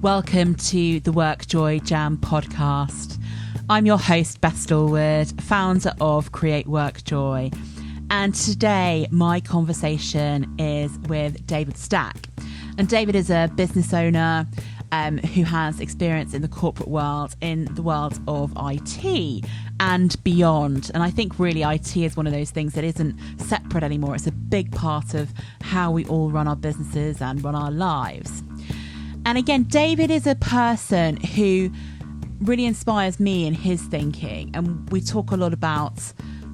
Welcome to the WorkJoy Jam podcast. I'm your host, Beth Stallwood, founder of Create WorkJoy. And today my conversation is with David Stack. And David is a business owner who has experience in the corporate world, in the world of IT and beyond. And I think really IT is one of those things that isn't separate anymore. It's a big part of how we all run our businesses and run our lives. And again, David is a person who really inspires me in his thinking. And we talk a lot about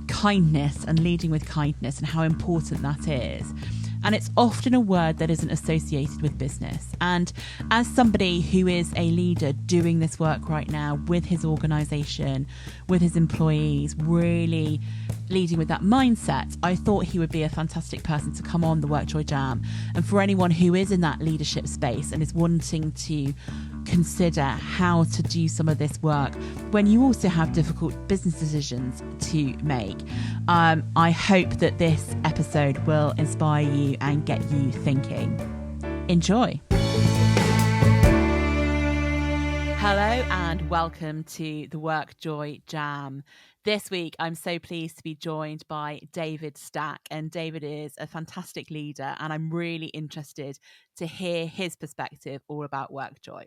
kindness and leading with kindness and how important that is. And it's often a word that isn't associated with business. And as somebody who is a leader doing this work right now with his organisation, with his employees, really leading with that mindset, I thought he would be a fantastic person to come on the WorkJoy Jam. And for anyone who is in that leadership space and is wanting to consider how to do some of this work when you also have difficult business decisions to make. I hope that this episode will inspire you and get you thinking. Enjoy. Hello and welcome to the WorkJoy Jam. This week, I'm so pleased to be joined by David Stack, and David is a fantastic leader, and I'm really interested to hear his perspective all about WorkJoy.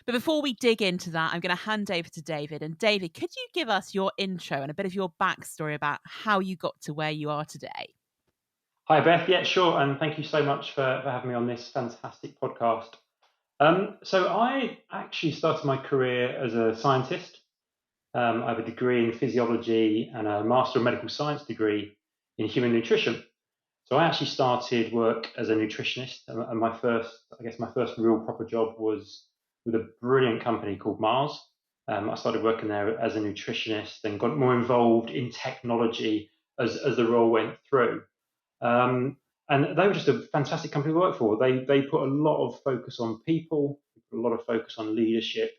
But before we dig into that, I'm going to hand over to David. And David, could you give us your intro and a bit of your backstory about how you got to where you are today? Hi, Beth. Yeah, sure. And thank you so much for having me on this fantastic podcast. So I actually started my career as a scientist. I have a degree in physiology and a Master of Medical Science degree in human nutrition. So I actually started work as a nutritionist, and my first real proper job was with a brilliant company called Mars. I started working there as a nutritionist and got more involved in technology as the role went through. And they were just a fantastic company to work for. They put a lot of focus on people, a lot of focus on leadership,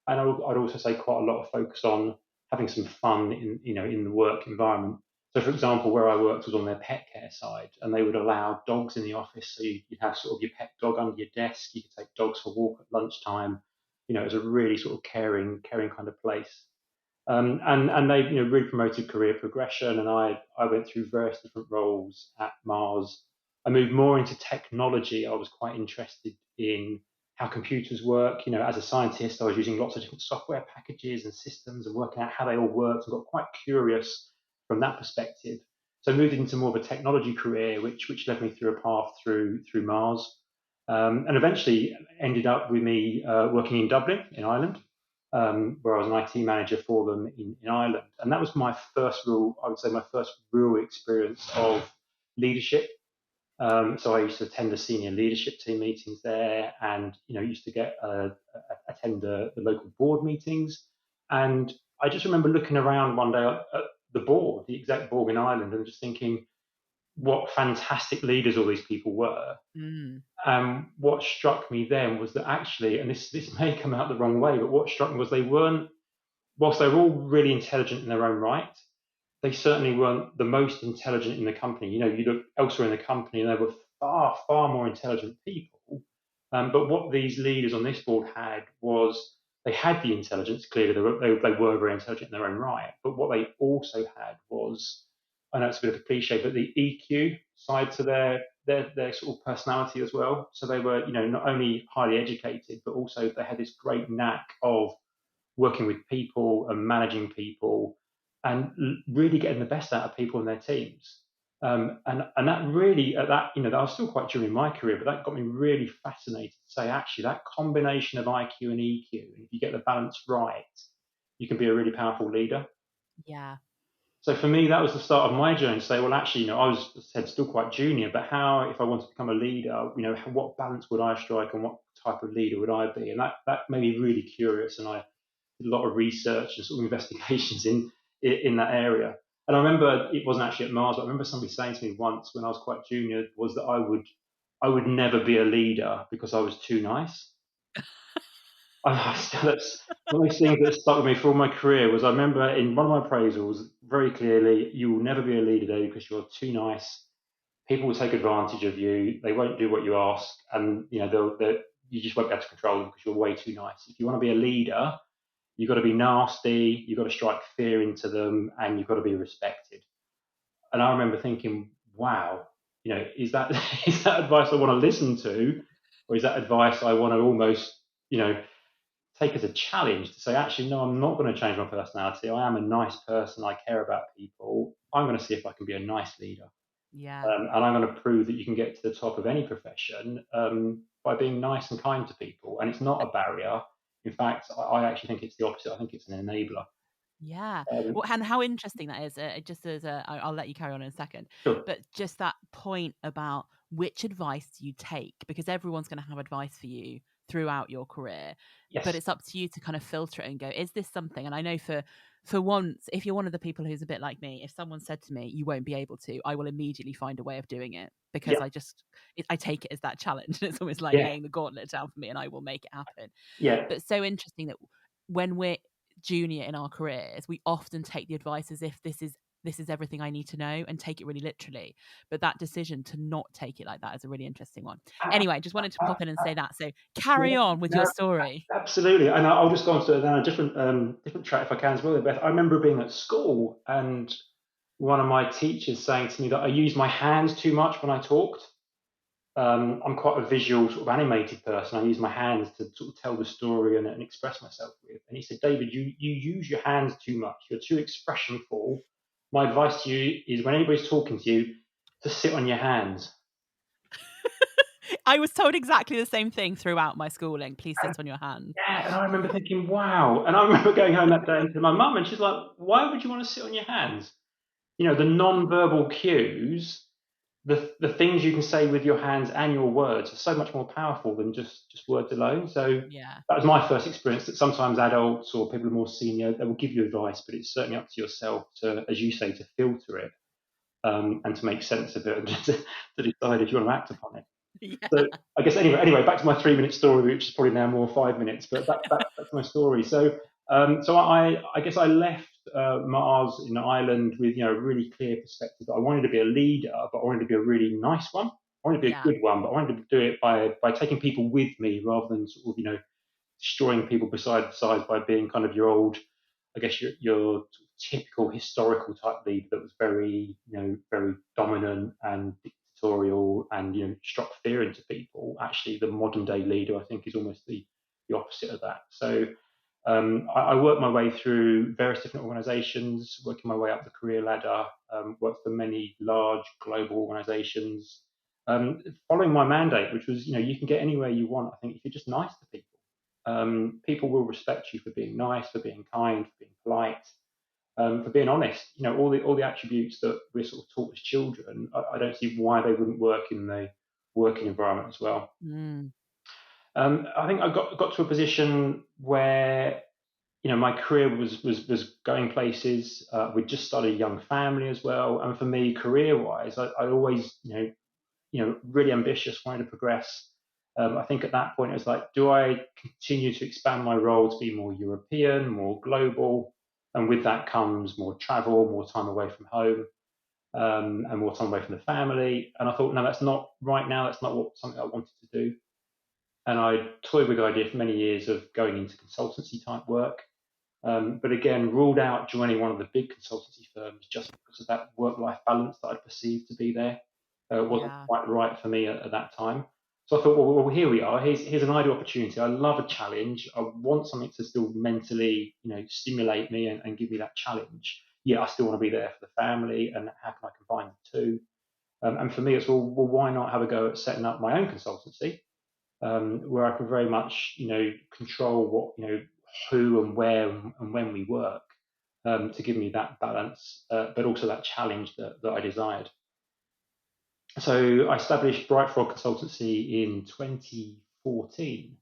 and I'd also say quite a lot of focus on having some fun in the work environment. So, for example, where I worked was on their pet care side, and they would allow dogs in the office. So you'd have sort of your pet dog under your desk. You could take dogs for a walk at lunchtime. It was a really sort of caring kind of place. And they really promoted career progression, and I went through various different roles at Mars. I moved more into technology. I was quite interested in how computers work. As a scientist, I was using lots of different software packages and systems and working out how they all worked, and got quite curious from that perspective. So I moved into more of a technology career, which led me through a path through Mars, and eventually ended up with me working in Dublin, in Ireland, where I was an IT manager for them in Ireland. And that was my first real experience of leadership. So I used to attend the senior leadership team meetings there, and used to attend the local board meetings. And I just remember looking around one day at the board, the exec board in Ireland, and just thinking what fantastic leaders all these people were. What struck me then was that actually, and this may come out the wrong way, but what struck me was whilst they were all really intelligent in their own right, they certainly weren't the most intelligent in the company. You look elsewhere in the company and they were far, far more intelligent people. But what these leaders on this board had was they had the intelligence. Clearly, they were very intelligent in their own right. But what they also had was, I know it's a bit of a cliche, but the EQ side to their sort of personality as well. So they were, not only highly educated, but also they had this great knack of working with people and managing people and really getting the best out of people in their teams. And that really, that was still quite during my career, but that got me really fascinated to say, actually, that combination of IQ and EQ, if you get the balance right, you can be a really powerful leader. Yeah. So for me, that was the start of my journey to say, well, actually, I was still quite junior, but how, if I wanted to become a leader, what balance would I strike and what type of leader would I be? And that made me really curious. And I did a lot of research and sort of investigations in that area. And I remember it wasn't actually at Mars, but I remember somebody saying to me once when I was quite junior was that I would never be a leader because I was too nice. That's one of those things that stuck with me for all my career. Was I remember in one of my appraisals very clearly, you will never be a leader though because you're too nice. People will take advantage of you. They won't do what you ask, and you just won't be able to control them because you're way too nice. If you want to be a leader, you've got to be nasty, you've got to strike fear into them, and you've got to be respected. And I remember thinking, wow, is that is that advice I want to listen to, or is that advice I want to almost, take as a challenge to say, actually, no, I'm not going to change my personality. I am a nice person. I care about people. I'm going to see if I can be a nice leader. Yeah. And I'm going to prove that you can get to the top of any profession by being nice and kind to people. And it's not a barrier. In fact, I actually think it's the opposite. I think it's an enabler. Yeah. Um, Well, and how interesting that is. Just as I'll let you carry on in a second, sure. but just that point about which advice you take, because everyone's going to have advice for you throughout your career, but Yes. it's up to you to kind of filter it and go, is this something? And I know for once, if you're one of the people who's a bit like me, if someone said to me, you won't be able to, I will immediately find a way of doing it because Yeah. I take it as that challenge. It's almost like Yeah. laying the gauntlet down for me and I will make it happen. Yeah. But so interesting that when we're junior in our careers, we often take the advice as if this is everything I need to know and take it really literally. But that decision to not take it like that is a really interesting one. Anyway, just wanted to pop in and say that. So carry on with your No, story. absolutely. And I'll just go on to a different track if I can as well, Beth. I remember being at school and one of my teachers saying to me that I used my hands too much when I talked. I'm quite a visual, sort of animated person. I use my hands to sort of tell the story and express myself with. And he said, David, you use your hands too much. You're too expressionful. My advice to you is when anybody's talking to you, to sit on your hands. I was told exactly the same thing throughout my schooling. Please And, sit on your hands. yeah, and I remember thinking, wow. And I remember going home that day to my mum, and she's like, why would you want to sit on your hands? The non-verbal cues, the things you can say with your hands and your words are so much more powerful than just words alone. So Yeah. that was my first experience, that sometimes adults or people who are more senior, they will give you advice, but it's certainly up to yourself to, as you say, to filter it and to make sense of it and to decide if you want to act upon it. Yeah. So I guess anyway, back to my 3 minute story, which is probably now more 5 minutes, but back to my story. So I guess I left Mars in Ireland with a really clear perspective that I wanted to be a leader, but I wanted to be a really nice one. I wanted to be a Yeah. good one, but I wanted to do it by taking people with me rather than sort of destroying people beside the sides by being kind of your old, I guess your typical historical type leader that was very very dominant and dictatorial and struck fear into people. Actually, the modern day leader, I think, is almost the opposite of that. So I worked my way through various different organisations, working my way up the career ladder. Worked for many large global organisations, following my mandate, which was you can get anywhere you want. I think if you're just nice to people. People will respect you for being nice, for being kind, for being polite, for being honest. All the attributes that we're sort of taught as children. I don't see why they wouldn't work in the working environment as well. Mm. I think I got to a position where my career was going places. We'd just started a young family as well, and for me, career wise, I always really ambitious, wanted to progress. I think at that point it was like, do I continue to expand my role to be more European, more global? And with that comes more travel, more time away from home, and more time away from the family. And I thought, no, that's not right now. That's not something I wanted to do. And I toyed with the idea for many years of going into consultancy type work. But again, ruled out joining one of the big consultancy firms just because of that work-life balance that I perceived to be there. Wasn't Yeah. quite right for me at that time. So I thought, well, here we are. Here's an ideal opportunity. I love a challenge. I want something to still mentally, stimulate me and give me that challenge. Yeah, I still want to be there for the family, and how can I combine the two? And for me, it's well, why not have a go at setting up my own consultancy, where I can very much, control what, who and where and when we work, to give me that balance, but also that challenge that I desired. So I established Bright Frog Consultancy in 2014.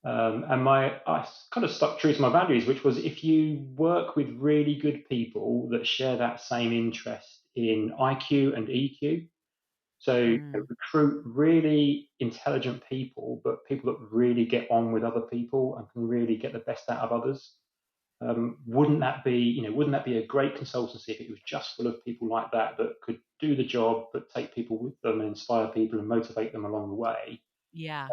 And I kind of stuck true to my values, which was if you work with really good people that share that same interest in IQ and EQ, so Mm. recruit really intelligent people, but people that really get on with other people and can really get the best out of others. Wouldn't that be a great consultancy if it was just full of people like that that could do the job, but take people with them and inspire people and motivate them along the way? Yeah.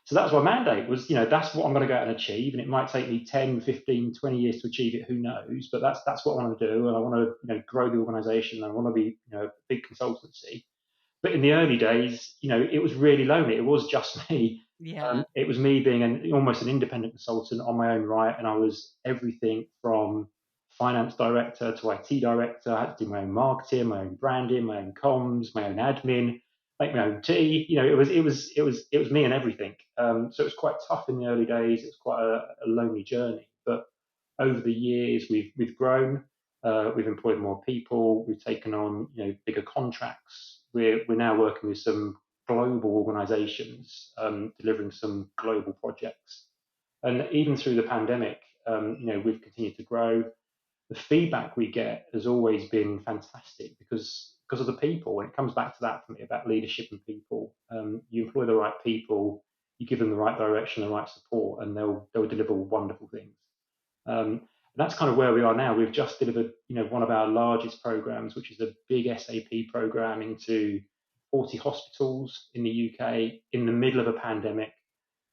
So that was my mandate was, that's what I'm going to go out and achieve. And it might take me 10, 15, 20 years to achieve it. Who knows? But that's what I want to do. And I want to, grow the organization. I want to be, a big consultancy. But in the early days, it was really lonely. It was just me. Yeah. It was me being almost an independent consultant on my own right. And I was everything from finance director to IT director. I had to do my own marketing, my own branding, my own comms, my own admin, make my own tea. It was me and everything. So it was quite tough in the early days. It was quite a lonely journey. But over the years, we've grown. We've employed more people. We've taken on bigger contracts. We're now working with some global organisations, delivering some global projects. And even through the pandemic, we've continued to grow. The feedback we get has always been fantastic because of the people. And it comes back to that for me about leadership and people. You employ the right people, you give them the right direction, the right support, and they'll deliver wonderful things. That's kind of where we are now. We've just delivered, one of our largest programs, which is a big SAP program into 40 hospitals in the UK in the middle of a pandemic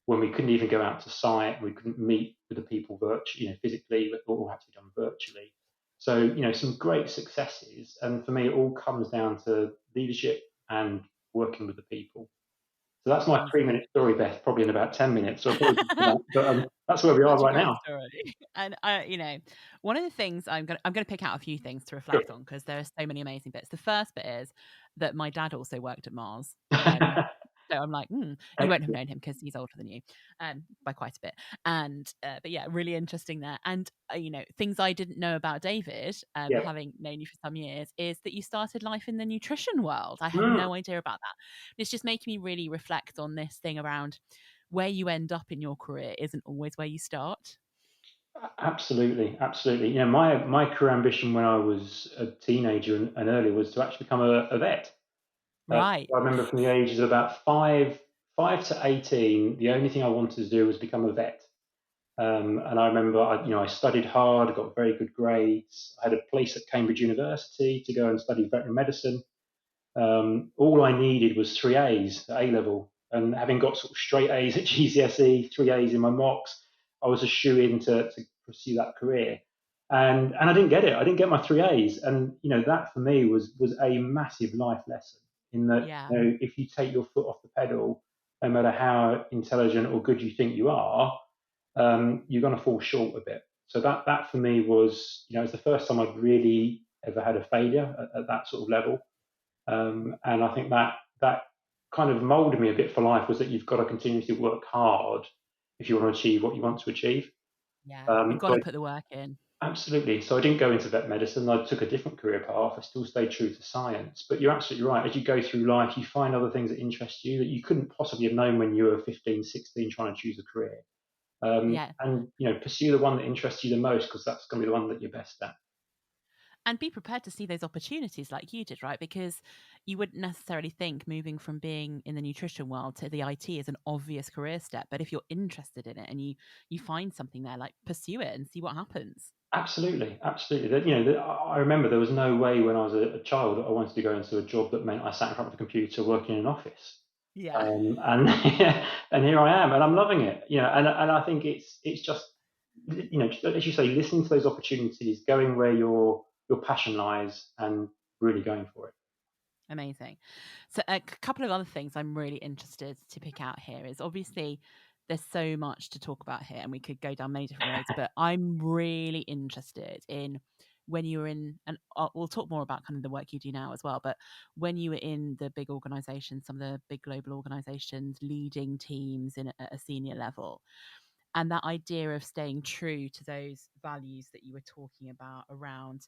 when we couldn't even go out to site, we couldn't meet with the people virtually, physically, but all had to be done virtually. So, some great successes. And for me, it all comes down to leadership and working with the people. So that's my Amazing. 3-minute story, Beth, probably in about 10 minutes. So apologies for that. But that's where we are Such a right great now. story. And one of the things I'm gonna pick out a few things to Sure. reflect on because there are so many amazing bits. The first bit is that my dad also worked at Mars. So I'm like, you won't have Excellent. known him because he's older than you, by quite a bit. And but yeah, really interesting there. And things I didn't know about David, Yeah. having known you for some years, is that you started life in the nutrition world. I had Mm. no idea about that. It's just making me really reflect on this thing around where you end up in your career isn't always where you start. Absolutely, absolutely. My career ambition when I was a teenager and earlier was to actually become a vet. Right. I remember from the ages of about five to 18, the only thing I wanted to do was become a vet. And I remember, I studied hard, I got very good grades. I had a place at Cambridge University to go and study veterinary medicine. All I needed was 3 A's at A level. And having got sort of straight A's at GCSE, 3 A's in my mocks, I was a shoe in to pursue that career. And I didn't get it. I didn't get my 3 A's. And, that for me was a massive life lesson in that, Yeah. if you take your foot off the pedal, no matter how intelligent or good you think you are, you're going to fall short a bit. So that for me was, it's the first time I'd really ever had a failure at that sort of level. And I think that kind of molded me a bit for life was that you've got to continuously work hard if you want to achieve what you want to achieve. Yeah. You've got So to put the work in. absolutely. So I didn't go into vet medicine. I took a different career path. I still stayed true to science. But you're absolutely right. As you go through life, you find other things that interest you that you couldn't possibly have known when you were 15, 16, trying to choose a career. Yeah. And pursue the one that interests you the most because that's going to be the one that you're best at. And be prepared to see those opportunities like you did, right? Because you wouldn't necessarily think moving from being in the nutrition world to the IT is an obvious career step. But if you're interested in it and you find something there, like pursue it and see what happens. Absolutely, absolutely. I remember there was no way when I was a child that I wanted to go into a job that meant I sat in front of a computer working in an office. Yeah. And and here I am, and I'm loving it. And I think it's just as you say, listening to those opportunities, going where your passion lies, and really going for it. Amazing. So a couple of other things I'm really interested to pick out here is obviously there's so much to talk about here and we could go down many different roads, but I'm really interested in when you were in, and we'll talk more about kind of the work you do now as well, but when you were in the big organizations, some of the big global organizations, leading teams at a senior level, and that idea of staying true to those values that you were talking about around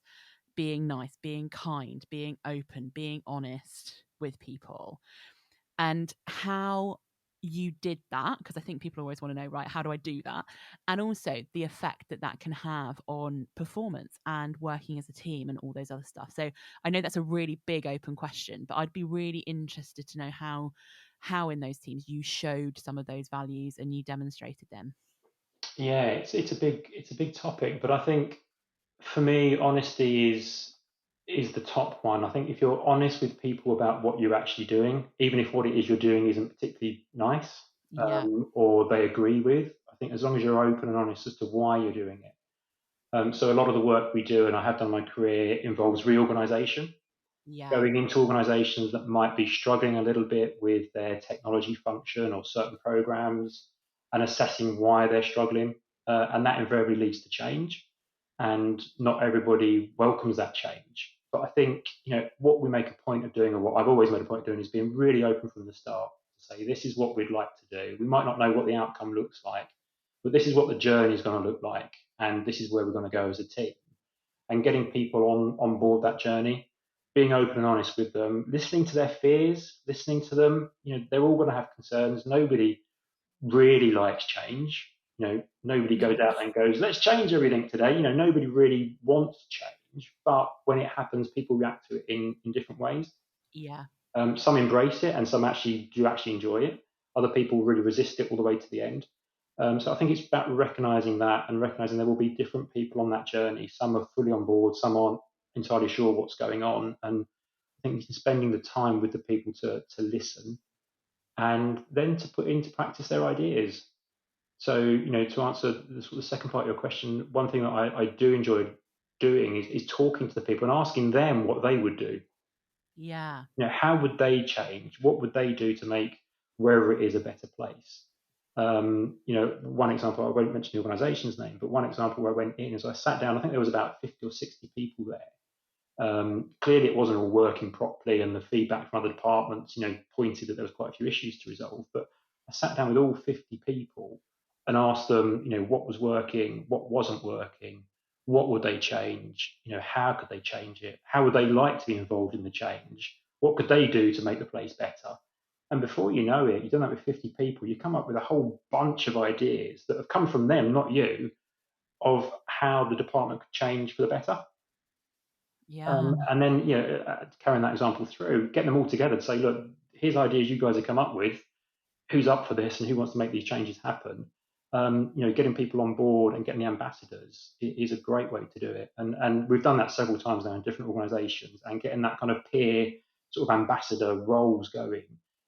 being nice, being kind, being open, being honest with people, and how you did that. Because I think people always want to know, right, how do I do that? And also the effect that that can have on performance and working as a team and all those other stuff. So I know that's a really big open question, but I'd be really interested to know how in those teams you showed some of those values and you demonstrated them. Yeah, it's a big topic, but I think for me, honesty is the top one. I think if you're honest with people about what you're actually doing, even if what it is you're doing isn't particularly nice, Yeah. or they agree with. I think as long as you're open and honest as to why you're doing it. So a lot of the work we do, and I have done in my career, involves reorganisation, Yeah. going into organisations that might be struggling a little bit with their technology function or certain programs, and assessing why they're struggling, and that invariably leads to change. And not everybody welcomes that change. But I think what we make a point of doing, or what I've always made a point of doing, is being really open from the start to say this is what we'd like to do. We might not know what the outcome looks like, but this is what the journey is going to look like, and this is where we're going to go as a team. And getting people on board that journey, being open and honest with them, listening to their fears, listening to them. They're all going to have concerns. Nobody really likes change. Nobody No. goes out and goes, let's change everything today. Nobody really wants change, but when it happens, people react to it in different ways. Yeah. Some embrace it, and some actually enjoy it. Other people really resist it all the way to the end. So I think it's about recognizing that, and recognizing there will be different people on that journey. Some are fully on board, some aren't entirely sure what's going on. And I think spending the time with the people to listen, and then to put into practice their ideas. So, to answer the second part of your question, one thing that I do enjoy doing is talking to the people and asking them what they would do. Yeah. How would they change? What would they do to make wherever it is a better place? One example, I won't mention the organisation's name, but one example where I went in is I sat down, I think there was about 50 or 60 people there. Clearly, it wasn't all working properly, and the feedback from other departments, pointed that there was quite a few issues to resolve. But I sat down with all 50 people and asked them, what was working, what wasn't working, what would they change, how could they change it, how would they like to be involved in the change, what could they do to make the place better. And before you know it, you've done that with 50 people, you come up with a whole bunch of ideas that have come from them, not you, of how the department could change for the better. Yeah. And then, carrying that example through, getting them all together to say, look, here's ideas you guys have come up with. Who's up for this and who wants to make these changes happen? Getting people on board and getting the ambassadors is a great way to do it. And we've done that several times now in different organisations, and getting that kind of peer sort of ambassador roles going.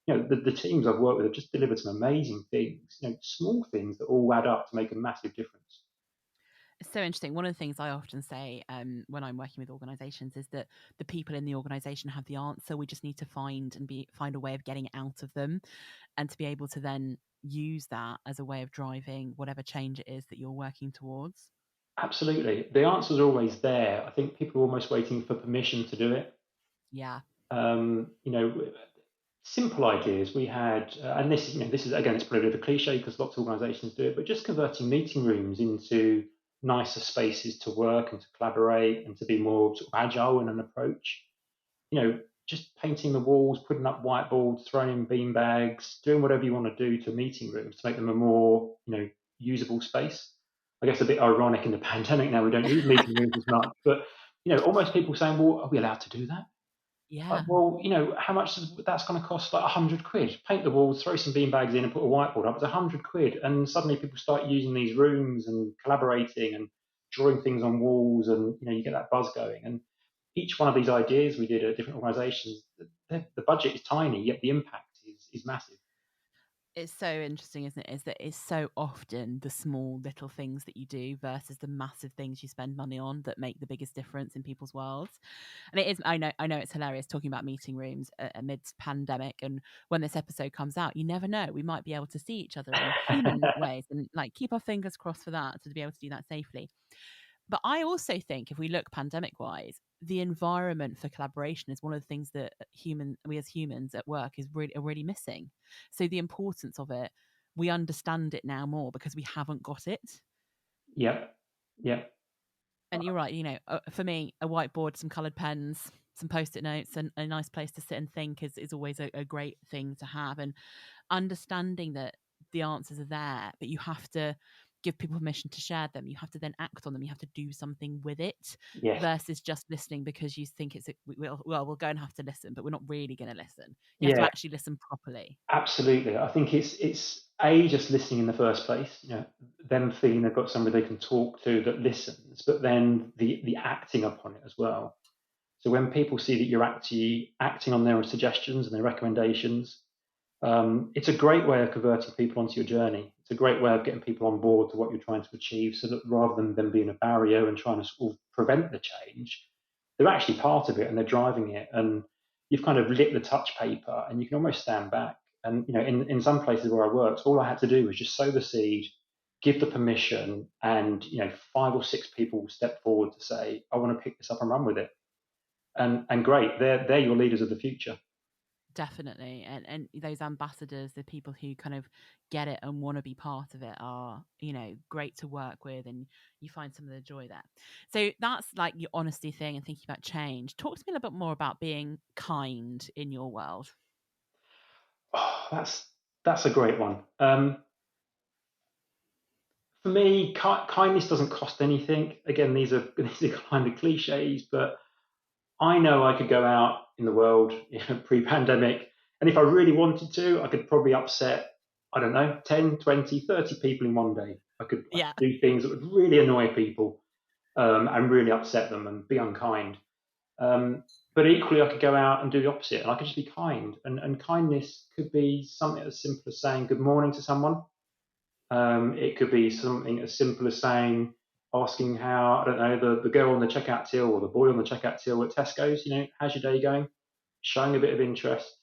The teams I've worked with have just delivered some amazing things. Small things that all add up to make a massive difference. It's so interesting. One of the things I often say when I'm working with organisations is that the people in the organisation have the answer. We just need to find a way of getting it out of them, and to be able to then use that as a way of driving whatever change it is that you're working towards. Absolutely, the answer's always there. I think people are almost waiting for permission to do it. Yeah. Um, you know, Simple ideas we had, and this is again, it's probably a bit of a cliche because lots of organisations do it, but just converting meeting rooms into nicer spaces to work and to collaborate and to be more sort of agile in an approach. Just painting the walls, putting up whiteboards, throwing in bean bags, doing whatever you want to do to meeting rooms to make them a more usable space. I guess a bit ironic in the pandemic now we don't use meeting rooms as much, but almost people saying, well, are we allowed to do that? Yeah. Well, how much that's going to cost? Like £100. Paint the walls, throw some bean bags in, and put a whiteboard up. It's £100, and suddenly people start using these rooms and collaborating and drawing things on walls, and you get that buzz going. And each one of these ideas we did at different organisations, the budget is tiny, yet the impact is massive. It's so interesting, isn't it? Is that it's so often the small little things that you do versus the massive things you spend money on that make the biggest difference in people's worlds. And it is, I know it's hilarious talking about meeting rooms amidst pandemic. And when this episode comes out, you never know, we might be able to see each other in human ways, and like keep our fingers crossed for that, to be able to do that safely. But I also think if we look pandemic wise, the environment for collaboration is one of the things that we as humans at work are really missing. So the importance of it, we understand it now more because we haven't got it. Yep. Yep. And you're right, for me, a whiteboard, some coloured pens, some post-it notes, and a nice place to sit and think is always a great thing to have. And understanding that the answers are there, but you have to give people permission to share them. You have to then act on them. You have to do something with it, Yes. versus just listening because you think we'll go and have to listen, but we're not really going to listen. You have to actually listen properly. Absolutely. I think it's a just listening in the first place, them feeling they've got somebody they can talk to that listens, but then the acting upon it as well. So when people see that you're actually acting on their suggestions and their recommendations, It's a great way of converting people onto your journey. It's a great way of getting people on board to what you're trying to achieve, so that rather than them being a barrier and trying to sort of prevent the change, they're actually part of it and they're driving it. And you've kind of lit the touch paper, and you can almost stand back. And in some places where I worked, all I had to do was just sow the seed, give the permission, and 5 or 6 people will step forward to say, "I want to pick this up and run with it." And great, they're your leaders of the future. Definitely. And those ambassadors, the people who kind of get it and want to be part of it are, great to work with, and you find some of the joy there. So that's like your honesty thing and thinking about change. Talk to me a little bit more about being kind in your world. Oh, that's a great one. For me, kindness doesn't cost anything. Again, these are these are kind of cliches, but I know I could go out in the world, pre-pandemic, and if I really wanted to, I could probably upset, I don't know, 10, 20, 30 people in one day. I could Yeah. do things that would really annoy people, and really upset them and be unkind. Um, but equally, I could go out and do the opposite, and I could just be kind. And kindness could be something as simple as saying good morning to someone. It could be something as simple as saying, asking how, I don't know, the girl on the checkout till or the boy on the checkout till at Tesco's, how's your day going? Showing a bit of interest,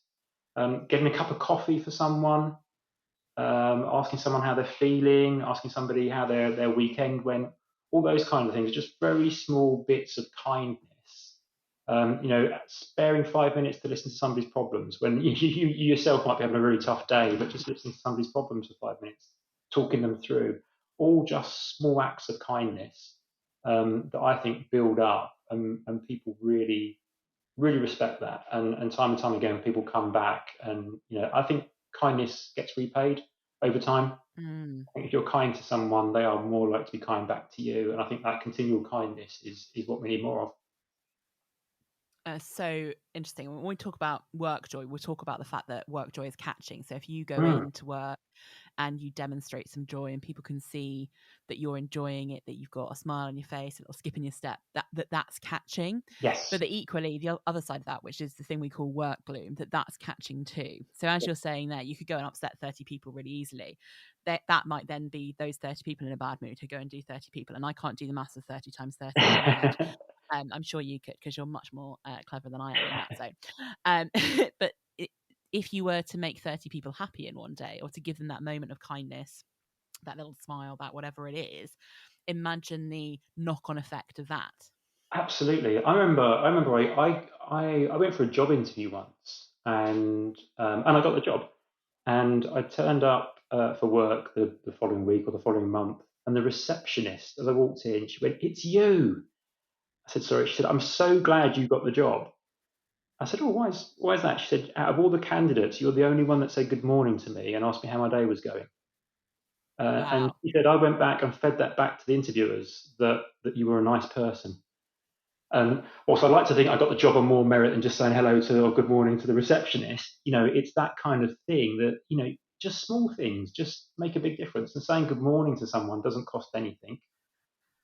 getting a cup of coffee for someone, asking someone how they're feeling, asking somebody how their weekend went, all those kind of things, just very small bits of kindness. Sparing 5 minutes to listen to somebody's problems when you yourself might be having a really tough day, but just listening to somebody's problems for 5 minutes, talking them through, all just small acts of kindness, that I think build up, and people really, really respect that. And time again, people come back, and I think kindness gets repaid over time. Mm. I think if you're kind to someone, they are more likely to be kind back to you, and I think that continual kindness is what we need more of. So interesting. When we talk about work joy, we'll talk about the fact that work joy is catching. So if you go Mm, into work and you demonstrate some joy and people can see that you're enjoying it, that you've got a smile on your face, a little skip in your step, that's catching. But yes. equally, the other side of that, which is the thing we call work gloom, that's catching too. So as you're saying there, you could go and upset 30 people really easily. That might then be those 30 people in a bad mood who go and do 30 people. And I can't do the maths of 30 times 30 in my head. I'm sure you could, because you're much more clever than I am in that zone. But if you were to make 30 people happy in one day, or to give them that moment of kindness, that little smile, that whatever it is, imagine the knock-on effect of that. Absolutely. I remember I went for a job interview once, and I got the job, and I turned up for work the following week or the following month, and the receptionist, as I walked in, she went, "It's you." I said, "Sorry." She said, "I'm so glad you got the job." I said, "Oh, why is that?" She said, "Out of all the candidates, you're the only one that said good morning to me and asked me how my day was going." And Wow. she said, "I went back and fed that back to the interviewers, that you were a nice person." And also, I'd like to think I got the job on more merit than just saying hello to or good morning to the receptionist. It's that kind of thing that, just small things just make a big difference. And saying good morning to someone doesn't cost anything.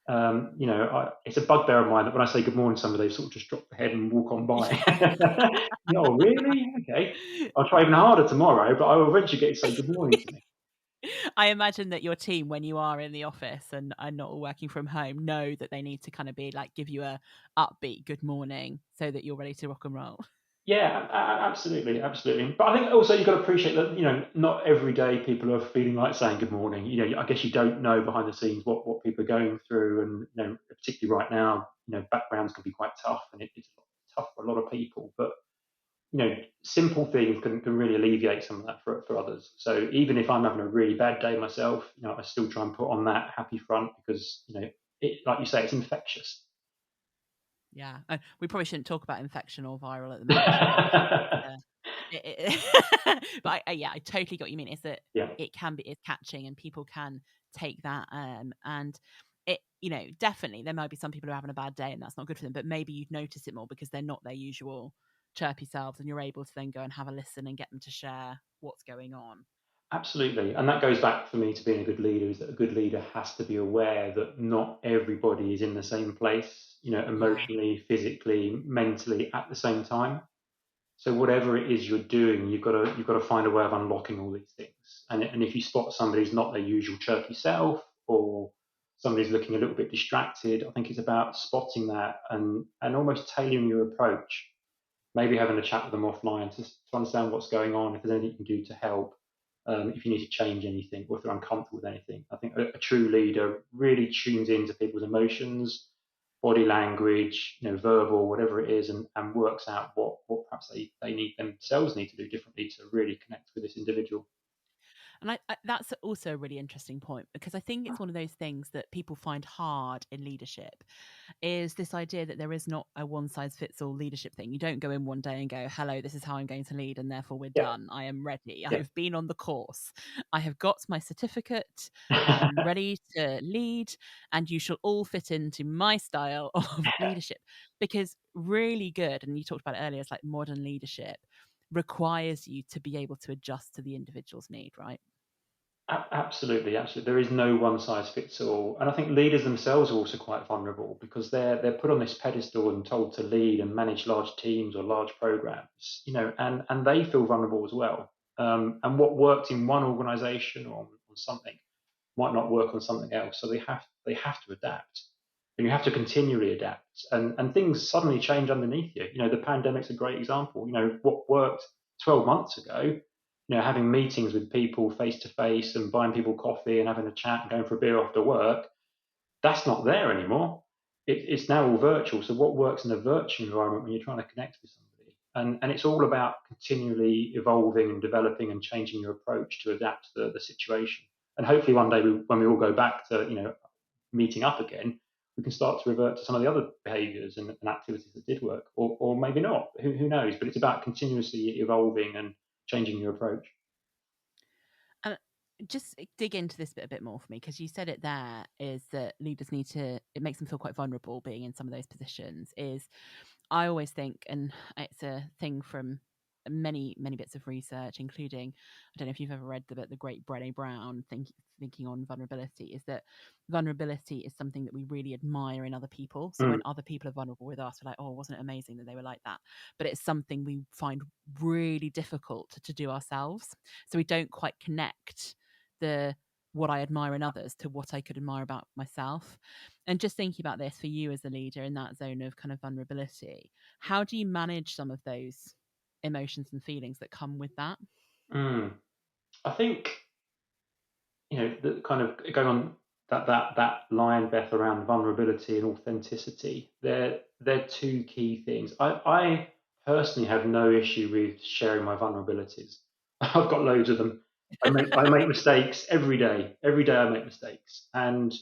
It's a bugbear of mine that when I say good morning to somebody, they sort of just drop the head and walk on by. Oh, really? Okay. I'll try even harder tomorrow, but I will eventually get you to say good morning to me. I imagine that your team, when you are in the office and not all working from home, know that they need to kind of be like, give you a upbeat good morning so that you're ready to rock and roll. Yeah, absolutely, absolutely. But I think also you've got to appreciate that, not every day people are feeling like saying good morning. I guess you don't know behind the scenes what people are going through, and particularly right now, backgrounds can be quite tough, and it's tough for a lot of people. But simple things can really alleviate some of that for others. So even if I'm having a really bad day myself, I still try and put on that happy front, because like you say, it's infectious. Yeah, we probably shouldn't talk about infection or viral at the moment, should we? Because but yeah, I totally get what you mean. Is that Yeah. it's catching, and people can take that, and it, definitely there might be some people who are having a bad day and that's not good for them, but maybe you'd notice it more because they're not their usual chirpy selves, and you're able to then go and have a listen and get them to share what's going on. Absolutely. And that goes back for me to being a good leader, is that a good leader has to be aware that not everybody is in the same place, Yeah. emotionally, physically, mentally at the same time. So whatever it is you're doing, you've got to find a way of unlocking all these things. And if you spot somebody who's not their usual chirpy self, or somebody's looking a little bit distracted, I think it's about spotting that and almost tailoring your approach. Maybe having a chat with them offline to understand what's going on, if there's anything you can do to help, if you need to change anything, or if they're uncomfortable with anything. I think a true leader really tunes into people's emotions, body language, verbal, whatever it is, and works out what perhaps they need themselves need to do differently to really connect with this individual. And that's also a really interesting point, because I think it's one of those things that people find hard in leadership, is this idea that there is not a one size fits all leadership thing. You don't go in one day and go, hello, this is how I'm going to lead, and therefore we're Yeah, done. I am ready. yeah. I've been on the course. I have got my certificate. I am ready to lead, and you shall all fit into my style of leadership. Because really good, and you talked about it earlier, it's like modern leadership requires you to be able to adjust to the individual's need, right? Absolutely, absolutely. There is no one size fits all, and I think leaders themselves are also quite vulnerable because they're put on this pedestal and told to lead and manage large teams or large programs, and they feel vulnerable as well. And what worked in one organisation or on something might not work on something else, so they have to adapt, and you have to continually adapt, and things suddenly change underneath you. The pandemic's a great example. What worked 12 months ago, having meetings with people face to face and buying people coffee and having a chat and going for a beer after work, that's not there anymore. It's now all virtual. So what works in a virtual environment when you're trying to connect with somebody? And it's all about continually evolving and developing and changing your approach to adapt to the situation. And hopefully one day when we all go back to meeting up again, we can start to revert to some of the other behaviours and activities that did work, or maybe not. Who knows? But it's about continuously evolving and changing your approach. And just dig into this bit a bit more for me, because you said it there, is that leaders need to, it makes them feel quite vulnerable being in some of those positions. Is, I always think, and it's a thing from many bits of research, including, I don't know if you've ever read the book The Great Brené Brown, Thinking on Vulnerability, is that vulnerability is something that we really admire in other people. So when Mm, other people are vulnerable with us, we're like, oh, wasn't it amazing that they were like that? But it's something we find really difficult to do ourselves. So we don't quite connect the what I admire in others to what I could admire about myself. And just thinking about this for you as a leader in that zone of kind of vulnerability, how do you manage some of those emotions and feelings that come with that? mm. I think the kind of going on that line, Beth, around vulnerability and authenticity. They're two key things. I personally have no issue with sharing my vulnerabilities. I've got loads of them. I make mistakes every day. Every day I make mistakes, and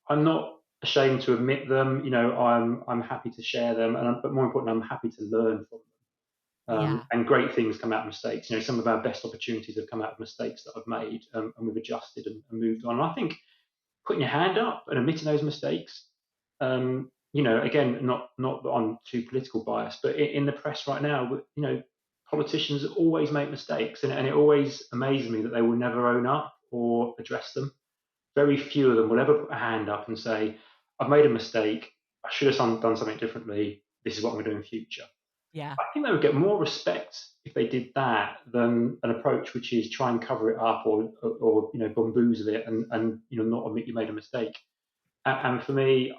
I'm not ashamed to admit them. I'm happy to share them, but more importantly, I'm happy to learn from them. Yeah. And great things come out of mistakes. Some of our best opportunities have come out of mistakes that I've made, and we've adjusted and moved on. And I think putting your hand up and admitting those mistakes, again, not that I'm too political biased, but in the press right now, politicians always make mistakes, and it always amazes me that they will never own up or address them. Very few of them will ever put a hand up and say, "I've made a mistake. I should have done something differently. This is what I'm going to do in the future." Yeah. I think they would get more respect if they did that than an approach which is try and cover it up, or bamboozle it, and not admit you made a mistake. And for me,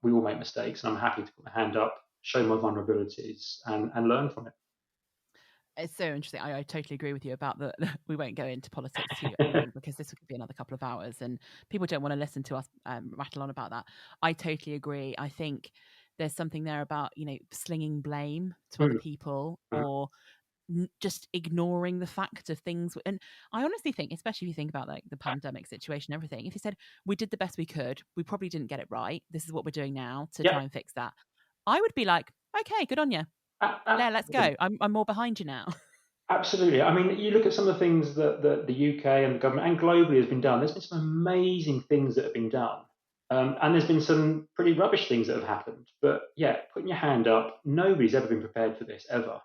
we all make mistakes, and I'm happy to put my hand up, show my vulnerabilities, and learn from it. It's so interesting. I totally agree with you about the we won't go into politics too long, because this could be another couple of hours and people don't want to listen to us rattle on about that. I totally agree. I think there's something there about, slinging blame to other Mm, people, mm. or just ignoring the fact of things. And I honestly think, especially if you think about like the pandemic situation, everything, if you said we did the best we could, we probably didn't get it right, this is what we're doing now to Yeah, try and fix that, I would be like, okay, good on you. Yeah, let's absolutely. go. I'm more behind you now. Absolutely. I mean, you look at some of the things that the UK and the government and globally has been done. There's been some amazing things that have been done, and there's been some pretty rubbish things that have happened. But yeah, putting your hand up, nobody's ever been prepared for this ever.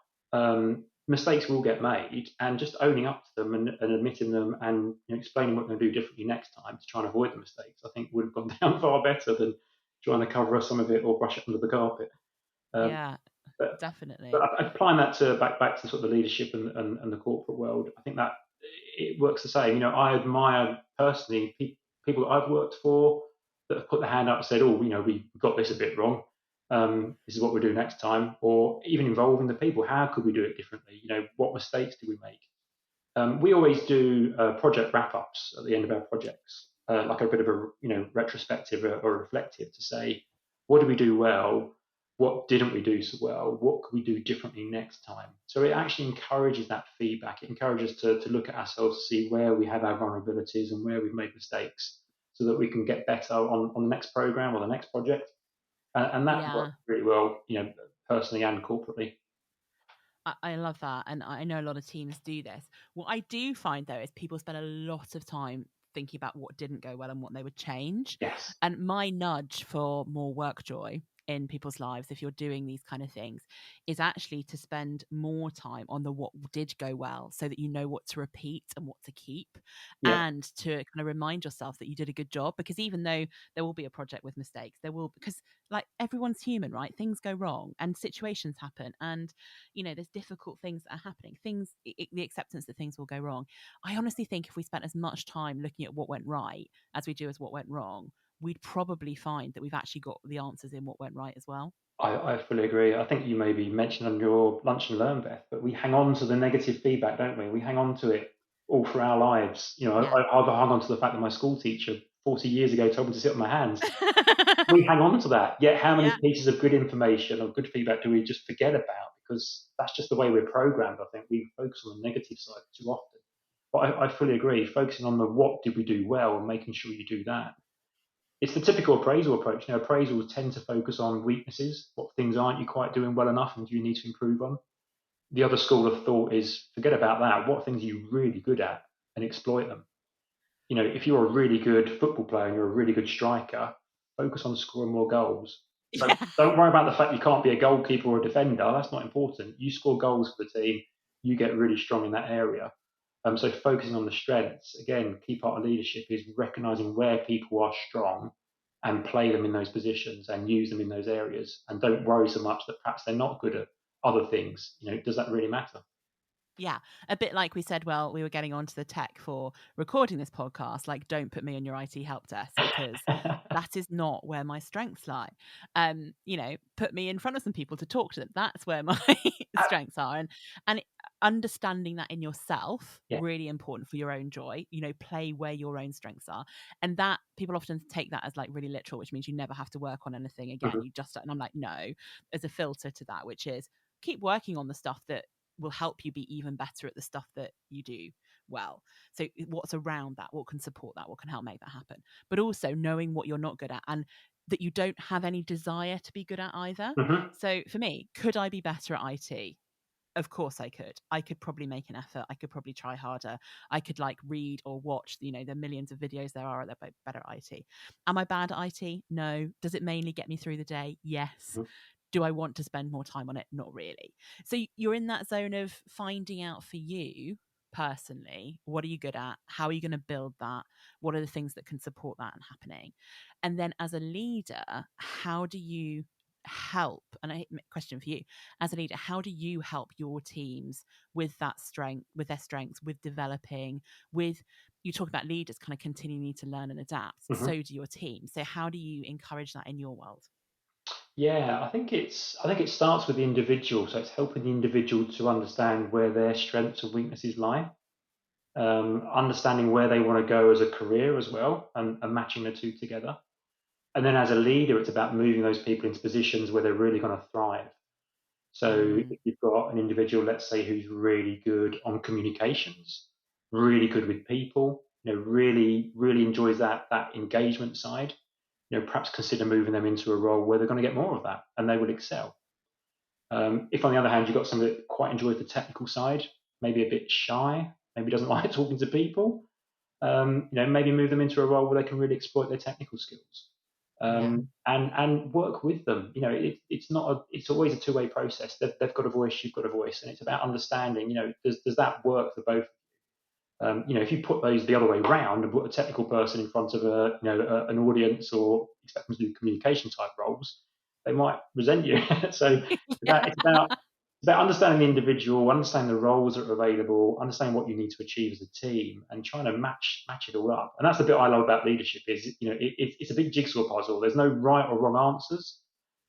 Mistakes will get made, and just owning up to them and admitting them, and explaining what we're going to do differently next time to try and avoid the mistakes, I think would have gone down far better than trying to cover up some of it or brush it under the carpet. Um, Yeah. Definitely. Applying that to back to sort of the leadership and the corporate world, I think that it works the same. I admire personally people that I've worked for that have put their hand up and said, "Oh, we got this a bit wrong. This is what we'll do next time," or even involving the people. How could we do it differently? What mistakes did we make? We always do project wrap-ups at the end of our projects, like a bit of a retrospective or reflective to say, what did we do well? What didn't we do so well? What could we do differently next time? So it actually encourages that feedback. It encourages to look at ourselves to see where we have our vulnerabilities and where we've made mistakes so that we can get better on the next program or the next project. And that Yeah. works really well, personally and corporately. I love that. And I know a lot of teams do this. What I do find, though, is people spend a lot of time thinking about what didn't go well and what they would change. Yes. And my nudge for more work joy in people's lives, if you're doing these kind of things, is actually to spend more time on the what did go well so that you know what to repeat and what to keep, Yeah. and to kind of remind yourself that you did a good job. Because even though there will be a project with mistakes, because like everyone's human, right? Things go wrong and situations happen, and there's difficult things that are happening, the acceptance that things will go wrong. I honestly think if we spent as much time looking at what went right as we do as what went wrong, we'd probably find that we've actually got the answers in what went right as well. I fully agree. I think you maybe mentioned on your lunch and learn, Beth, but we hang on to the negative feedback, don't we? We hang on to it all through our lives. Yeah. I've hung on to the fact that my school teacher 40 years ago told me to sit on my hands. We hang on to that. Yet how many Yeah. pieces of good information or good feedback do we just forget about? Because that's just the way we're programmed, I think. We focus on the negative side too often. But I fully agree. Focusing on the what did we do well and making sure you do that. It's the typical appraisal approach. Appraisals tend to focus on weaknesses. What things aren't you quite doing well enough and do you need to improve on? The other school of thought is forget about that. What things are you really good at and exploit them? If you're a really good football player and you're a really good striker, focus on scoring more goals. Yeah. Don't worry about the fact you can't be a goalkeeper or a defender. That's not important. You score goals for the team. You get really strong in that area. So focusing on the strengths, again, key part of leadership is recognizing where people are strong and play them in those positions and use them in those areas. And don't worry so much that perhaps they're not good at other things. Does that really matter? Yeah, a bit like we said, well, we were getting onto the tech for recording this podcast, like don't put me on your IT help desk because that is not where my strengths lie. Put me in front of some people to talk to them. That's where my strengths are. And understanding that in yourself, Yeah. really important for your own joy, play where your own strengths are. And that people often take that as like really literal, which means you never have to work on anything again. Mm-hmm. And I'm like, no, there's a filter to that, which is keep working on the stuff that will help you be even better at the stuff that you do well. So what's around that, what can support that, what can help make that happen, but also knowing what you're not good at and that you don't have any desire to be good at either. Mm-hmm. So for me, could I be better at IT? Of course I could probably make an effort. I could probably try harder. I could like read or watch, the millions of videos there are that are better at IT. Am I bad at IT? No. Does it mainly get me through the day? Yes. Do I want to spend more time on it? Not really. So you're in that zone of finding out for you personally, what are you good at? How are you going to build that? What are the things that can support that and happening? And then as a leader, how do you help? And question for you, as a leader, how do you help your teams with that strength, with their strengths, with developing, with, you talk about leaders kind of continuing to learn and adapt. Mm-hmm. So do your team. So how do you encourage that in your world? Yeah, I think it starts with the individual. So it's helping the individual to understand where their strengths and weaknesses lie, understanding where they want to go as a career as well, and matching the two together. And then as a leader, it's about moving those people into positions where they're really going to thrive. So if you've got an individual, let's say, who's really good on communications, really good with people, really, really enjoys that engagement side, perhaps consider moving them into a role where they're going to get more of that and they will excel. If on the other hand, you've got somebody that quite enjoys the technical side, maybe a bit shy, maybe doesn't like talking to people, maybe move them into a role where they can really exploit their technical skills. And work with them. It's always a two-way process. They've got a voice, you've got a voice, and it's about understanding. Does that work for both? If you put those the other way around and put a technical person in front of an audience or expect them to do communication type roles, they might resent you. So Yeah. it's about understanding the individual, understanding the roles that are available, understanding what you need to achieve as a team, and trying to match it all up. And that's the bit I love about leadership is, it's a big jigsaw puzzle. There's no right or wrong answers,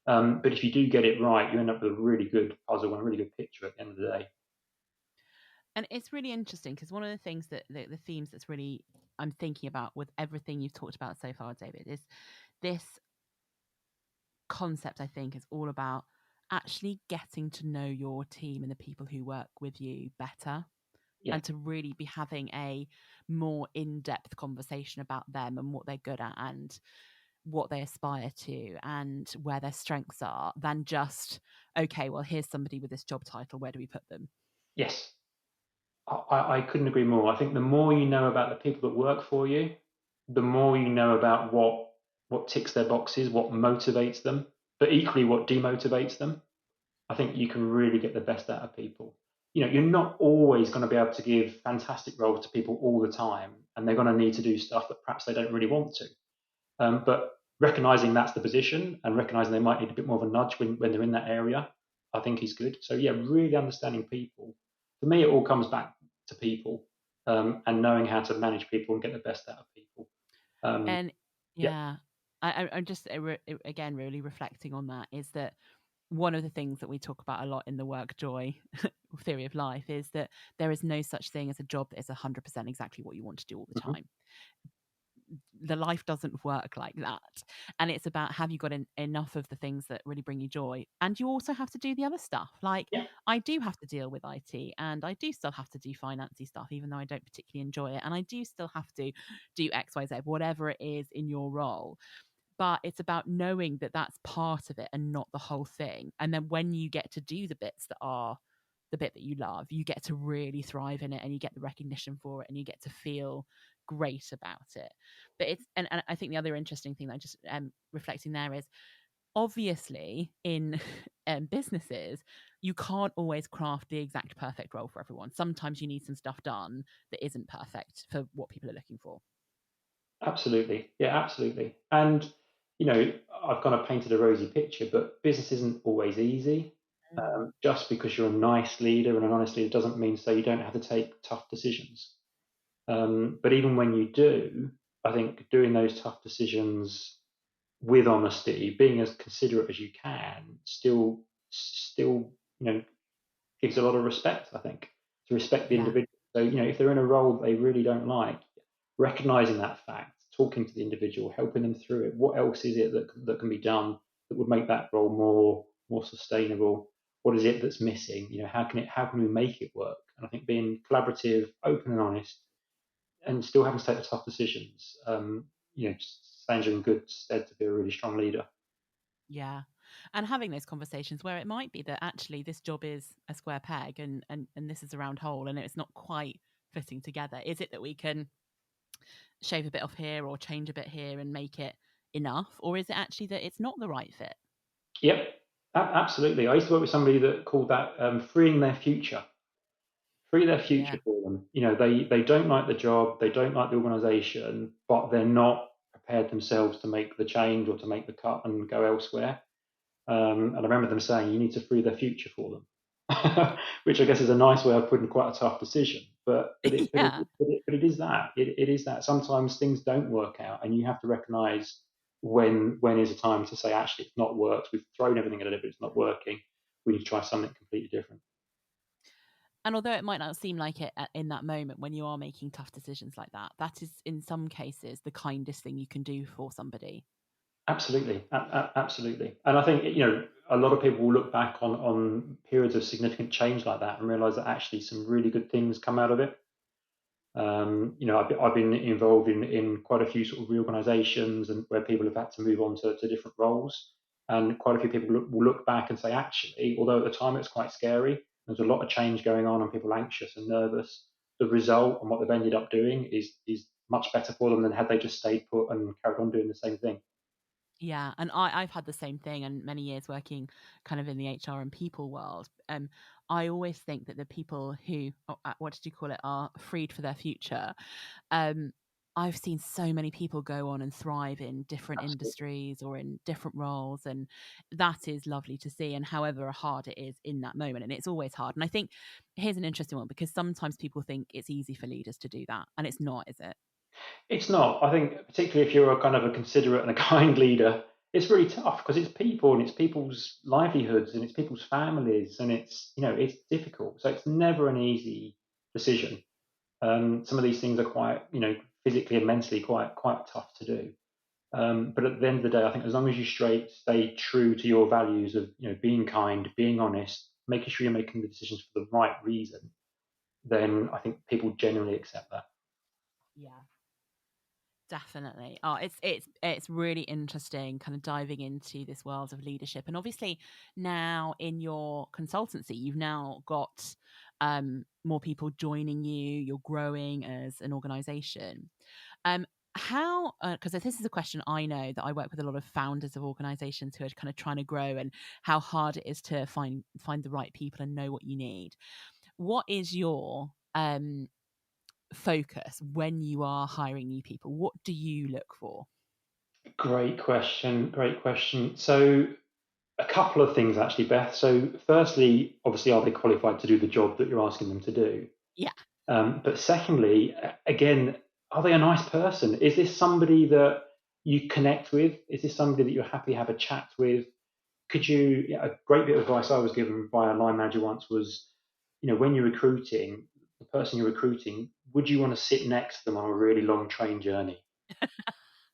but if you do get it right, you end up with a really good puzzle and a really good picture at the end of the day. And it's really interesting because one of the things that the themes that's really I'm thinking about with everything you've talked about so far, David, is this concept. I think is all about actually getting to know your team and the people who work with you better, Yeah. and to really be having a more in-depth conversation about them and what they're good at and what they aspire to and where their strengths are, than just, okay, well, here's somebody with this job title, where do we put them? Yes. I couldn't agree more. I think the more you know about the people that work for you, the more you know about what ticks their boxes, what motivates them, but equally what demotivates them. I think you can really get the best out of people. You're not always going to be able to give fantastic roles to people all the time, and they're going to need to do stuff that perhaps they don't really want to. But recognizing that's the position and recognizing they might need a bit more of a nudge when they're in that area, I think is good. So yeah, really understanding people. For me, it all comes back to people, and knowing how to manage people and get the best out of people. Um, And yeah, yeah, I'm just again really reflecting on that, is that one of the things that we talk about a lot in the WorkJoy theory of life is that there is no such thing as a job that is 100% exactly what you want to do all the mhm, time. The life doesn't work like that. And it's about, have you got enough of the things that really bring you joy? And you also have to do the other stuff. Like, yeah, I do have to deal with IT, and I do still have to do financy stuff, even though I don't particularly enjoy it. And I do still have to do XYZ, whatever it is in your role. But it's about knowing that that's part of it and not the whole thing. And then when you get to do the bits that are the bit that you love, you get to really thrive in it, and you get the recognition for it, and you get to feel great about it. But and I think the other interesting thing that I just reflecting there is, obviously in businesses, you can't always craft the exact perfect role for everyone. Sometimes you need some stuff done that isn't perfect for what people are looking for. absolutely, yeah, absolutely. And I've kind of painted a rosy picture, but business isn't always easy. Mm. Just because you're a nice leader and an honest leader doesn't mean so you don't have to take tough decisions. But even when you do, I think doing those tough decisions with honesty, being as considerate as you can, still gives a lot of respect. I think to respect the Yeah. individual. So if they're in a role that they really don't like, recognizing that fact, talking to the individual, helping them through it. What else is it that can be done that would make that role more sustainable? What is it that's missing? How can we make it work? And I think being collaborative, open and honest, and still having to take the tough decisions, stands you in good stead to be a really strong leader. Yeah. And having those conversations where it might be that actually this job is a square peg, and this is a round hole, and it's not quite fitting together. Is it that we can shave a bit off here or change a bit here and make it enough? Or is it actually that it's not the right fit? Yep, absolutely. I used to work with somebody that called that freeing their future. Free their Yeah. future for them. They don't like the job, they don't like the organisation, but they're not prepared themselves to make the change or to make the cut and go elsewhere. And I remember them saying, you need to free their future for them, which I guess is a nice way of putting quite a tough decision. Yeah. But it is that. It is that. Sometimes things don't work out, and you have to recognise when is a time to say, actually, it's not worked. We've thrown everything at it, but it's not working. We need to try something completely different. And although it might not seem like it in that moment when you are making tough decisions like that, that is in some cases the kindest thing you can do for somebody. Absolutely, absolutely. And I think a lot of people will look back on periods of significant change like that and realise that actually some really good things come out of it. I've been involved in quite a few sort of reorganisations and where people have had to move on to different roles, and quite a few people will look back and say, actually, although at the time it's quite scary, there's a lot of change going on and people are anxious and nervous. The result and what they've ended up doing is much better for them than had they just stayed put and carried on doing the same thing. Yeah, and I've had the same thing, and many years working kind of in the HR and people world. I always think that the people who, what did you call it, are freed for their future. Um, I've seen so many people go on and thrive in different Absolutely. industries or in different roles, and that is lovely to see. And however hard it is in that moment, and it's always hard. And I think here's an interesting one, because sometimes people think it's easy for leaders to do that, and it's not, is it? It's not. I think particularly if you're a kind of a considerate and a kind leader, it's really tough because it's people and it's people's livelihoods and it's people's families and it's difficult. So it's never an easy decision. Some of these things are quite physically and mentally quite tough to do. But at the end of the day, I think as long as you stay true to your values of being kind, being honest, making sure you're making the decisions for the right reason, then I think people generally accept that. Yeah. Definitely. Oh, it's really interesting kind of diving into this world of leadership. And obviously now in your consultancy, you've now got more people joining you, you're growing as an organization. How because this is a question I know that I work with a lot of founders of organizations who are kind of trying to grow, and how hard it is to find the right people and know what you need. What is your focus when you are hiring new people? What do you look for? Great question. Great question. So, a couple of things actually, Beth. So, firstly, obviously, are they qualified to do the job that you're asking them to do? Yeah. But secondly, again, are they a nice person? Is this somebody that you connect with? Is this somebody that you're happy to have a chat with? Could you, a great bit of advice I was given by a line manager once was, when you're recruiting, the person you're recruiting, would you want to sit next to them on a really long train journey?